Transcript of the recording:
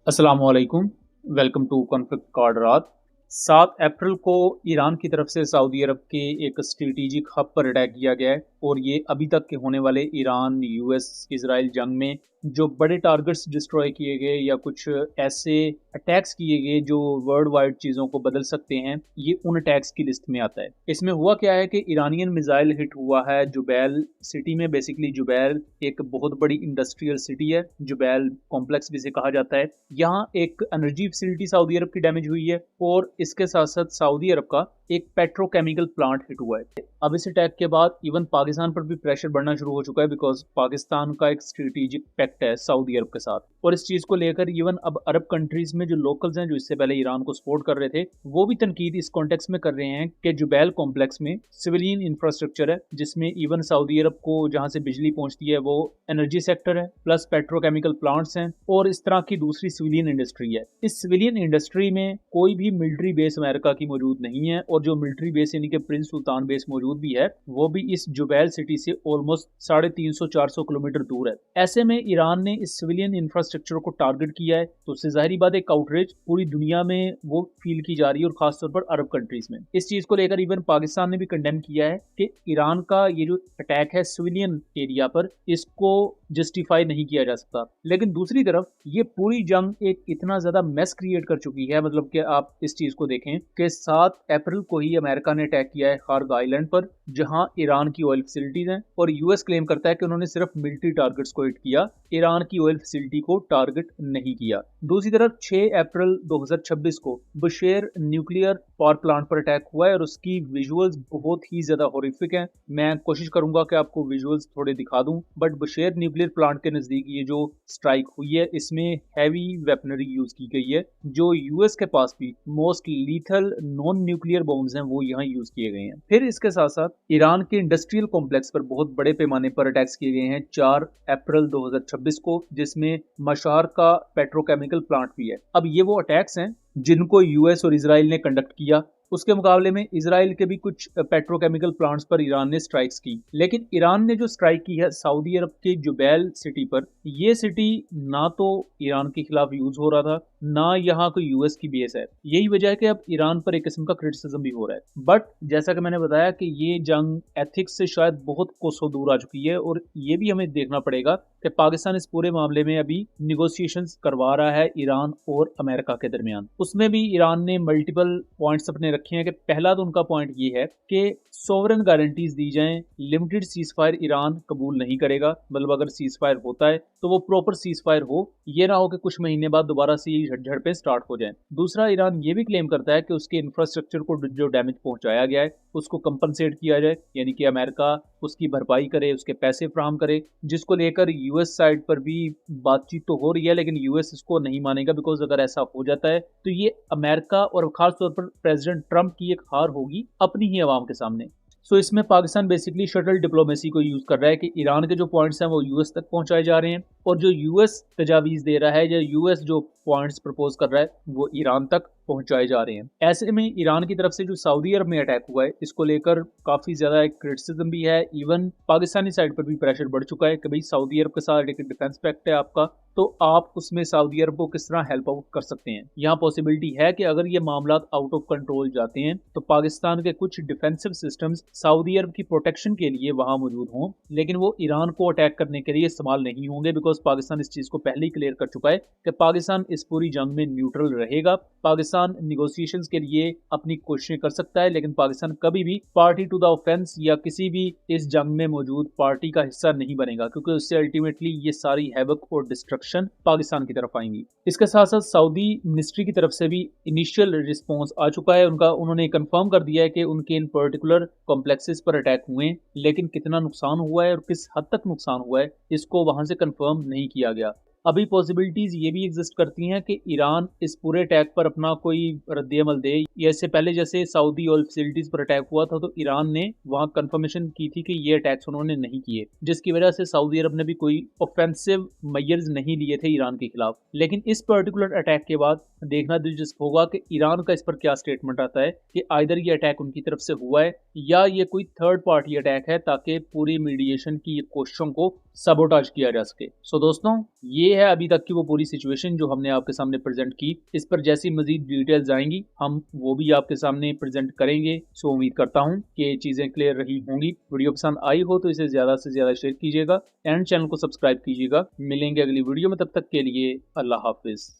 अस्सलामुअलैकुम। Welcome to conflict card रात। 7 अप्रैल को ईरान की तरफ से सऊदी अरब के एक स्ट्रेटेजिक हब पर अटैक किया गया है और ये अभी तक के होने वाले ईरान यूएस इजराइल जंग में जो बड़े टारगेट्स डिस्ट्रॉय किए गए या कुछ ऐसे अटैक्स किए गए जो वर्ल्ड वाइड चीज़ों को बदल सकते हैं, ये उन अटैक्स की लिस्ट में आता है। इसमें हुआ क्या है कि ईरानियन मिसाइल हिट हुआ है जुबैल सिटी में। बेसिकली जुबैल एक बहुत बड़ी इंडस्ट्रियल सिटी है, जुबैल कॉम्प्लेक्स जिसे कहा जाता है। यहाँ एक एनर्जी फैसिलिटी सऊदी अरब की डैमेज हुई है और इसके साथ साथ सऊदी अरब का एक पेट्रोकेमिकल प्लांट हिट हुआ है। अब इस अटैक के बाद इवन पाकिस्तान पर भी प्रेशर बढ़ना शुरू हो चुका है, बिकॉज पाकिस्तान का एक स्ट्रेटेजिक पैक्ट है सऊदी अरब के साथ। और इस चीज को लेकर इवन अब अरब कंट्रीज में जो लोकल्स हैं जो इससे पहले ईरान को सपोर्ट कर रहे थे, वो भी तनकीद इस कॉन्टेक्स्ट में कर रहे हैं कि जुबैल कॉम्प्लेक्स में सिविलियन इंफ्रास्ट्रक्चर है, जिसमें इवन सऊदी अरब को जहां से बिजली पहुंचती है वो एनर्जी सेक्टर है, प्लस पेट्रोकेमिकल प्लांट्स हैं और इस तरह की दूसरी सिविलियन इंडस्ट्री है। इस सिविलियन इंडस्ट्री में कोई भी मिलिट्री बेस अमेरिका की मौजूद नहीं है और जो मिलिट्री बेस यानी कि प्रिंस सुल्तान बेस मौजूद भी है वो भी इस जुबैल सिटी से ऑलमोस्ट 350-400 किलोमीटर दूर है। ऐसे में ईरान ने इस सिविलियन इंफ्रास्ट्रक्चर को टारगेट किया है, तो उससे जाहिर बात एक आउटरीच पूरी दुनिया में वो फील की जा रही है और खासतौर पर अरब कंट्रीज में। इस चीज को लेकर इवन पाकिस्तान ने भी कंडेम किया है कि ईरान का ये जो अटैक है सिविलियन एरिया पर, इसको जस्टिफाई नहीं किया जा सकता। लेकिन दूसरी तरफ ये पूरी जंग एक इतना ज्यादा मेस क्रिएट कर चुकी है, मतलब कि आप इस चीज को देखें कि 7 अप्रैल को ही अमेरिका ने अटैक किया है खार्ग आइलैंड पर, जहां ईरान की ऑयल फैसिलिटीज हैं, और यूएस क्लेम करता है कि उन्होंने सिर्फ मिलिट्री टारगेट्स को हिट किया, ईरान की ऑयल फैसिलिटी को टारगेट नहीं किया। दूसरी तरफ 6 अप्रैल 2026 को बुशेर न्यूक्लियर पावर प्लांट पर अटैक हुआ है और उसकी विजुअल्स बहुत ही ज्यादा हॉरिफिक हैं। मैं कोशिश करूंगा कि आपको विजुअल्स थोड़े दिखा दूं, बट बुशेर न्यूक्लियर प्लांट के नजदीक ये जो स्ट्राइक हुई है इसमें हैवी वेपनरी यूज की गई है। जो यूएस के पास भी most lethal non nuclear bombs हैं वो यहाँ यूज किए गए हैं। फिर इसके साथ साथ ईरान के इंडस्ट्रियल कॉम्प्लेक्स पर बहुत बड़े पैमाने पर अटैक्स किए गए हैं 4 अप्रैल 2026 को, जिसमें मशार का पेट्रोकेमिकल प्लांट भी है। अब ये वो अटैक्स हैं जिनको यूएस और इजराइल ने कंडक्ट किया। उसके मुकाबले में इजराइल के भी कुछ पेट्रोकेमिकल प्लांट्स पर ईरान ने स्ट्राइक्स की, लेकिन ईरान ने जो स्ट्राइक की है सऊदी अरब के जुबैल सिटी पर, ये सिटी ना तो ईरान के खिलाफ यूज हो रहा था, ना यहाँ कोई यूएस की बेस है। यही वजह है कि अब ईरान पर एक किस्म का क्रिटिसिज्म भी हो रहा है। बट जैसा कि मैंने बताया कि ये जंग एथिक्स से शायद बहुत कोसों दूर आ चुकी है और ये भी हमें देखना पड़ेगा कि पाकिस्तान इस पूरे मामले में अभी निगोशिएशंस करवा रहा है ईरान और अमेरिका के दरमियान। उसमें भी ईरान ने मल्टीपल पॉइंट्स अपने रखे हैं कि पहला तो उनका पॉइंट ये है कि सोवरेन गारंटीज दी जाएं, लिमिटेड सीज फायर ईरान कबूल नहीं करेगा। मतलब अगर सीज फायर होता है तो वो प्रॉपर सीज फायर हो, ये ना हो कि कुछ महीने बाद दोबारा से ये झड़पें स्टार्ट हो जाएं। दूसरा, ईरान ये भी क्लेम करता है कि उसके इंफ्रास्ट्रक्चर को जो डैमेज पहुंचाया गया है उसको कंपनसेट किया जाए, यानी कि अमेरिका उसकी भरपाई करे, उसके पैसे फ्राहम करे, जिसको लेकर यूएस साइड पर भी बातचीत तो हो रही है, लेकिन यूएस इसको नहीं मानेगा, बिकॉज अगर ऐसा हो जाता है तो ये अमेरिका और खासतौर पर प्रेसिडेंट ट्रंप की एक हार होगी अपनी ही आवाम के सामने। सो इसमें पाकिस्तान बेसिकली शटल डिप्लोमेसी को यूज कर रहा है कि ईरान के जो पॉइंट्स हैं वो यूएस तक पहुंचाए जा रहे हैं और जो यूएस तजावीज दे रहा है या यूएस जो पॉइंट्स प्रपोज कर रहा है वो ईरान तक पहुंचाए जा रहे हैं। ऐसे में ईरान की तरफ से जो सऊदी अरब में अटैक हुआ है इसको लेकर काफी ज्यादा एक क्रिटिसिज्म भी है। इवन पाकिस्तानी साइड पर भी प्रेशर बढ़ चुका है कि भाई सऊदी अरब के साथ एक डिफेंस पैक्ट है आपका, तो आप उसमें सऊदी अरब को किस तरह हेल्प आउट कर सकते हैं। यहाँ पॉसिबिलिटी है कि अगर ये मामला आउट ऑफ कंट्रोल जाते हैं तो पाकिस्तान के कुछ डिफेंसिव सिस्टम्स सऊदी अरब की प्रोटेक्शन के लिए वहां मौजूद हों, लेकिन वो ईरान को अटैक करने के लिए इस्तेमाल नहीं होंगे, बिकॉज पाकिस्तान इस चीज को पहले ही क्लियर कर चुका है कि पाकिस्तान इस पूरी जंग में न्यूट्रल रहेगा। पाकिस्तान निगोशिएशंस के लिए अपनी कोशिशें कर सकता है, लेकिन पाकिस्तान कभी भी पार्टी टू द ऑफेंस या किसी भी इस जंग में मौजूद पार्टी का हिस्सा नहीं बनेगा, क्योंकि उससे अल्टीमेटली ये सारी हैवक और डिस्ट्रक्शन पाकिस्तान की तरफ आएंगी। इसके साथ साथ सऊदी मिनिस्ट्री की तरफ से भी इनिशियल रिस्पॉन्स आ चुका है। उन्होंने कंफर्म कर दिया है कि उनके इन पर्टिकुलर कॉम्प्लेक्सेस पर अटैक हुए, लेकिन कितना नुकसान हुआ है और किस हद तक नुकसान हुआ है इसको वहां से कंफर्म नहीं किया गया। अभी पॉसिबिलिटीज ये भी एग्जिस्ट करती हैं कि ईरान इस पूरे अटैक पर अपना कोई रद्द-ए-अमल दे, या इससे पहले जैसे सऊदी ऑयल फैसिलिटीज पर अटैक हुआ था तो ईरान ने वहां कंफर्मेशन की थी कि ये अटैक्स उन्होंने नहीं किए, जिसकी वजह से सऊदी अरब ने भी कोई ऑफेंसिव मेजर्स नहीं लिए थे ईरान के खिलाफ। लेकिन इस पर्टिकुलर अटैक के बाद देखना दिलचस्प होगा कि ईरान का इस पर क्या स्टेटमेंट आता है कि आइदर ये अटैक उनकी तरफ से हुआ है या ये कोई थर्ड पार्टी अटैक है, ताकि पूरी मीडिएशन की कोशिशों को सबोटाज किया जा सके। सो दोस्तों, ये ये है अभी तक की वो पूरी सिचुएशन जो हमने आपके सामने प्रेजेंट की। इस पर जैसी मजीद डिटेल्स आएंगी हम वो भी आपके सामने प्रेजेंट करेंगे। सो उम्मीद करता हूँ कि चीज़ें क्लियर रही होंगी। वीडियो पसंद आई हो तो इसे ज़्यादा से ज़्यादा शेयर कीजिएगा एंड चैनल को सब्सक्राइब कीजिएगा। मिलेंगे अगली वीडियो में, तब तक के लिए अल्लाह हाफिज़।